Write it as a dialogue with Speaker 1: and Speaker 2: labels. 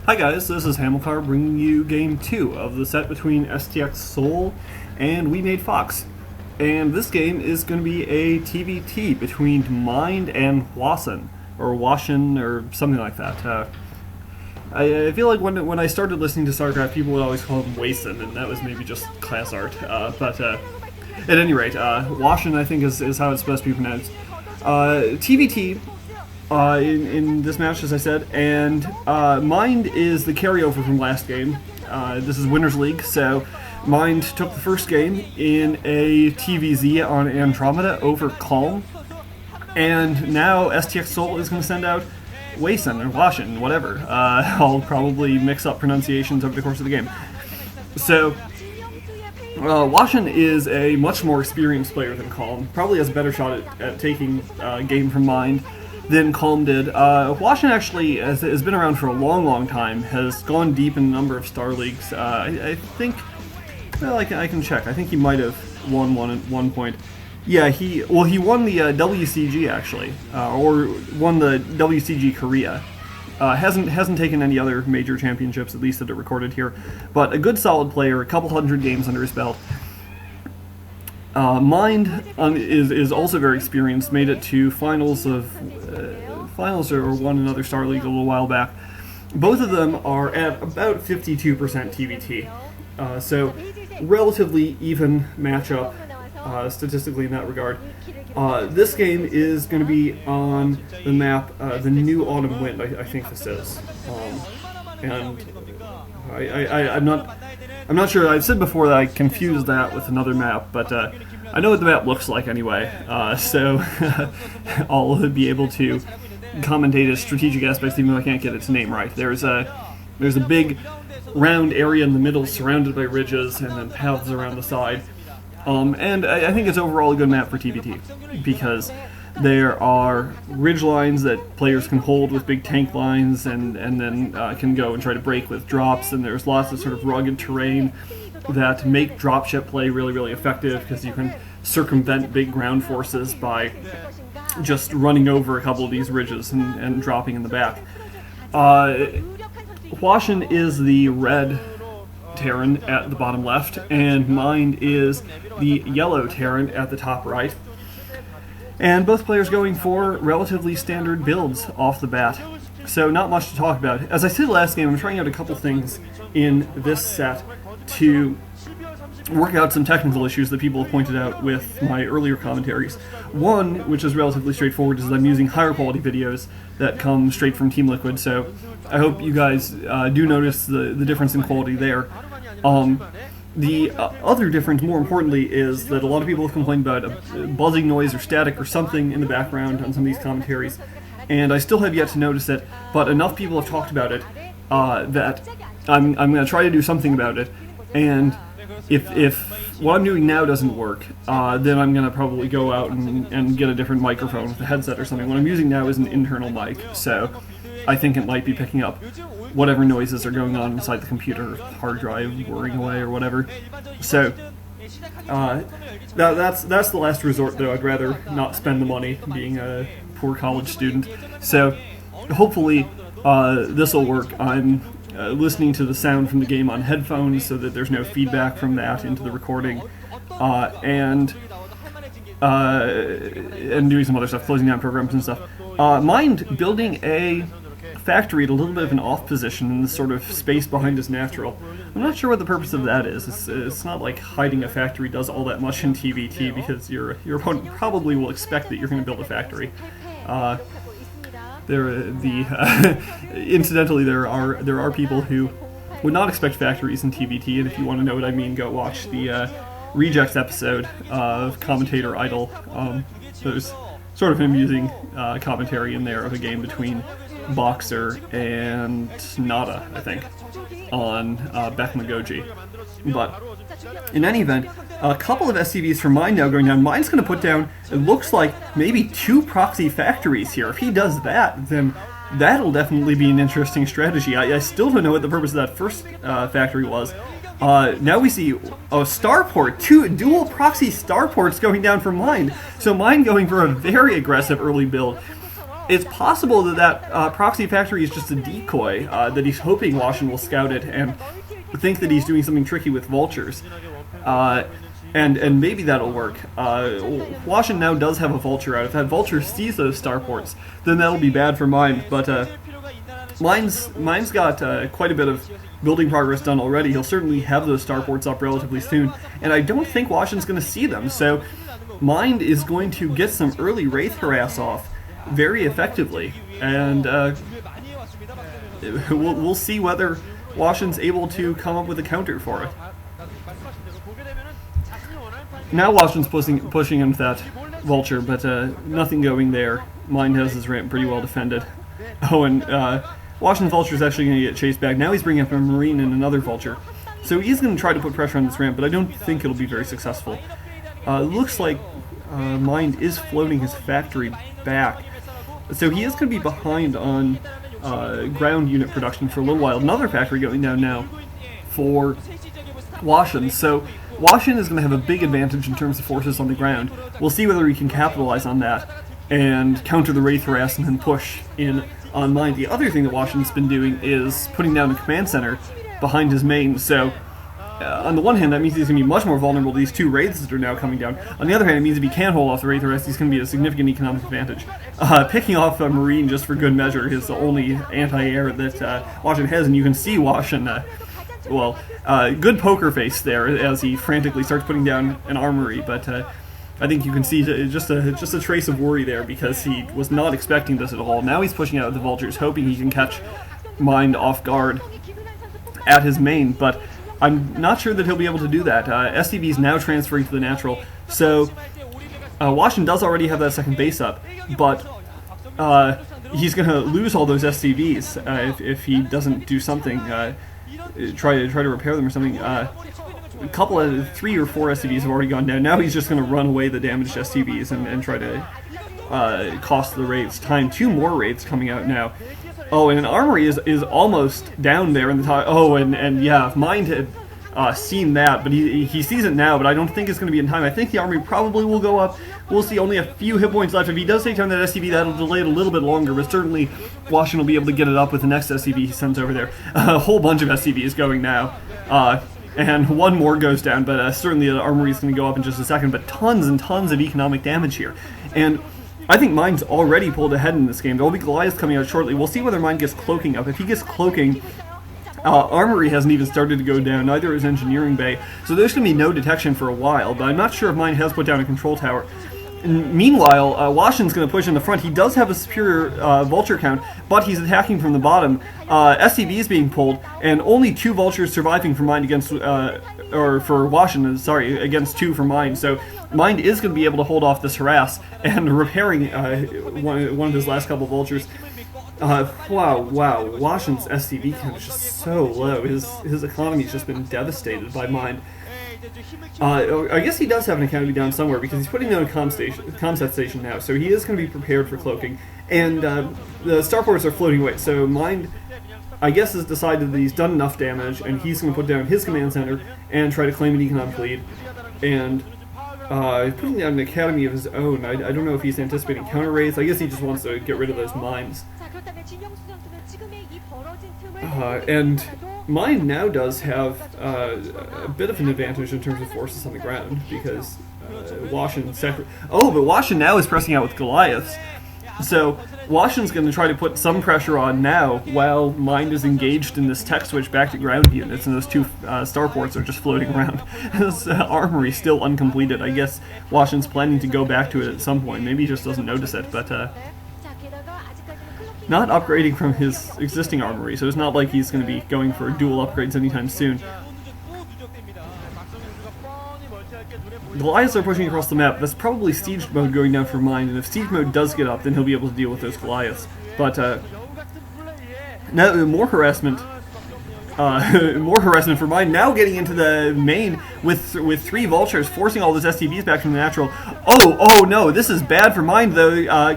Speaker 1: Hi guys, this is Hamilcar bringing you Game 2 of the set between STX Seoul and WeMade Fox. And this game is going to be a TVT between Mind and Hwasin, or Hwasin, or something like that. I feel like when I started listening to StarCraft, people would always call him Hwasin, and that was maybe just class art. But at any rate, Hwasin I think is how it's supposed to be pronounced. TVT in this match, as I said, and Mind is the carryover from last game. This is Winners League, so Mind took the first game in a TVZ on Andromeda over Calm, and now STX Seoul is going to send out Hwasin or Hwasin, whatever. I'll probably mix up pronunciations over the course of the game. So, Hwasin is a much more experienced player than Calm, probably has a better shot at taking game from Mind than Calm did. Hwasin actually has been around for a long time, has gone deep in a number of Star Leagues. I think, well, I can check. I think he might have won one at one point. Yeah, he won the WCG actually, or won the WCG Korea. Hasn't taken any other major championships, at least that are recorded here, but a good solid player, a couple hundred games under his belt. Mind is also very experienced, made it to finals or won another Star League a little while back. Both of them are at about 52% TVT, so relatively even matchup statistically in that regard. This game is going to be on the map, the New Autumn Wind, I think this is, and I'm not sure. I've said before that I confused that with another map, but I know what the map looks like anyway, so I'll be able to commentate its strategic aspects even though I can't get its name right. There's a big round area in the middle surrounded by ridges and then paths around the side. And I think it's overall a good map for TVT, because there are ridge lines that players can hold with big tank lines and then can go and try to break with drops, and there's lots of sort of rugged terrain that make dropship play really effective, because you can circumvent big ground forces by just running over a couple of these ridges and dropping in the back. Hwasin is the red Terran at the bottom left, and Mind is the yellow Terran at the top right. And both players going for relatively standard builds off the bat, so not much to talk about. As I said last game, I'm trying out a couple things in this set to work out some technical issues that people have pointed out with my earlier commentaries. One, which is relatively straightforward, is that I'm using higher quality videos that come straight from Team Liquid, so I hope you guys do notice the difference in quality there. The other difference, more importantly, is that a lot of people have complained about a buzzing noise or static or something in the background on some of these commentaries, and I still have yet to notice it, but enough people have talked about it that I'm going to try to do something about it, and if what I'm doing now doesn't work, then I'm going to probably go out and get a different microphone with a headset or something. What I'm using now is an internal mic, so I think it might be picking up whatever noises are going on inside the computer, hard drive whirring away or whatever. So that's the last resort, though. I'd rather not spend the money being a poor college student. So hopefully this will work. I'm listening to the sound from the game on headphones so that there's no feedback from that into the recording, and doing some other stuff, closing down programs and stuff. Mind building a factory at a little bit of an off position in the sort of space behind his natural. I'm not sure what the purpose of that is. It's not like hiding a factory does all that much in TVT, because your opponent probably will expect that you're going to build a factory. Incidentally, there are people who would not expect factories in TVT, and if you want to know what I mean, go watch the Rejects episode of Commentator Idol. There's sort of an amusing commentary in there of a game between Boxer and Nada, I think, on Bekmagoji. But in any event, a couple of SCVs from Mind now going down. Mind's going to put down, it looks like, maybe 2 proxy factories here. If he does that, then that'll definitely be an interesting strategy. I still don't know what the purpose of that first factory was. Now we see a starport, 2 dual proxy starports going down for Mind. So Mind going for a very aggressive early build. It's possible that proxy factory is just a decoy, that he's hoping Hwasin will scout it and think that he's doing something tricky with vultures. And maybe that'll work. Hwasin now does have a vulture out. If that vulture sees those starports, then that'll be bad for Mind. But Mind's got quite a bit of building progress done already. He'll certainly have those starports up relatively soon. And I don't think Hwasin's going to see them. So Mind is going to get some early Wraith harass off very effectively. And we'll see whether Hwasin's able to come up with a counter for it. Now Hwasin's pushing into that vulture, but nothing going there. Mind has his ramp pretty well defended. Oh, and Hwasin's vulture is actually going to get chased back. Now he's bringing up a Marine and another vulture. So he's going to try to put pressure on this ramp, but I don't think it'll be very successful. Looks like Mind is floating his factory back. So he is going to be behind on ground unit production for a little while. Another factory going down now for Hwasin. So Hwasin is going to have a big advantage in terms of forces on the ground. We'll see whether he can capitalize on that and counter the Wraith harass and then push in on Mind. The other thing that Hwasin's been doing is putting down a command center behind his main. So on the one hand, that means he's going to be much more vulnerable to these two Wraiths that are now coming down. On the other hand, it means if he can hold off the Wraith harass, he's going to be at a significant economic advantage. Picking off a Marine just for good measure is the only anti-air that Hwasin has, and you can see Hwasin good poker face there as he frantically starts putting down an armory, but I think you can see just a trace of worry there because he was not expecting this at all. Now he's pushing out the vultures, hoping he can catch Mind off guard at his main, but I'm not sure that he'll be able to do that. SCV is now transferring to the natural, so Hwasin does already have that second base up, but he's going to lose all those SCVs if he doesn't do something. Try to repair them or something. A couple of 3 or 4 SCVs have already gone down. Now he's just going to run away the damaged SCVs and try to cost the Wraiths time. 2 more Wraiths coming out now. Oh, and an armory is almost down there in the top. Oh, and yeah, if Mind had seen that, but he sees it now, but I don't think it's going to be in time. I think the armory probably will go up. We'll see only a few hit points left. If he does take down that SCV, that'll delay it a little bit longer, but certainly Hwasin will be able to get it up with the next SCV he sends over there. A whole bunch of SCVs going now, and 1 more goes down, but certainly the armory is going to go up in just a second, but tons and tons of economic damage here. And I think Mind's already pulled ahead in this game. There will be Goliath coming out shortly. We'll see whether Mind gets cloaking up. If he gets cloaking, armory hasn't even started to go down, neither is engineering bay, so there's going to be no detection for a while, but I'm not sure if Mind has put down a control tower. And meanwhile, Hwasin's going to push in the front. He does have a superior vulture count, but he's attacking from the bottom. SCV is being pulled, and only 2 vultures surviving for Mind against, or for Hwasin, sorry, against 2 for Mind. So Mind is going to be able to hold off this harass and repairing one of his last couple vultures. Wow, Hwasin's SCV count is just so low. His economy's just been devastated by Mind. I guess he does have an academy down somewhere because he's putting down a comset station now, so he is going to be prepared for cloaking. And the starports are floating away, so Mind, I guess, has decided that he's done enough damage, and he's going to put down his command center and try to claim an economic lead. And putting down an academy of his own. I don't know if he's anticipating counter raids. I guess he just wants to get rid of those mines. And Mind now does have a bit of an advantage in terms of forces on the ground because Hwasin but Hwasin now is pressing out with Goliaths. So Hwasin's going to try to put some pressure on now while Mind is engaged in this tech switch back to ground units, and those 2 starports are just floating around. This armory still uncompleted. I guess Hwasin's planning to go back to it at some point. Maybe he just doesn't notice it, but not upgrading from his existing armory, so it's not like he's going to be going for dual upgrades anytime soon. Goliaths are pushing across the map. That's probably siege mode going down for Mind, and if siege mode does get up, then he'll be able to deal with those Goliaths. But now more harassment for Mind. Now getting into the main with 3 vultures, forcing all those STVs back from the natural. Oh no, this is bad for Mind though.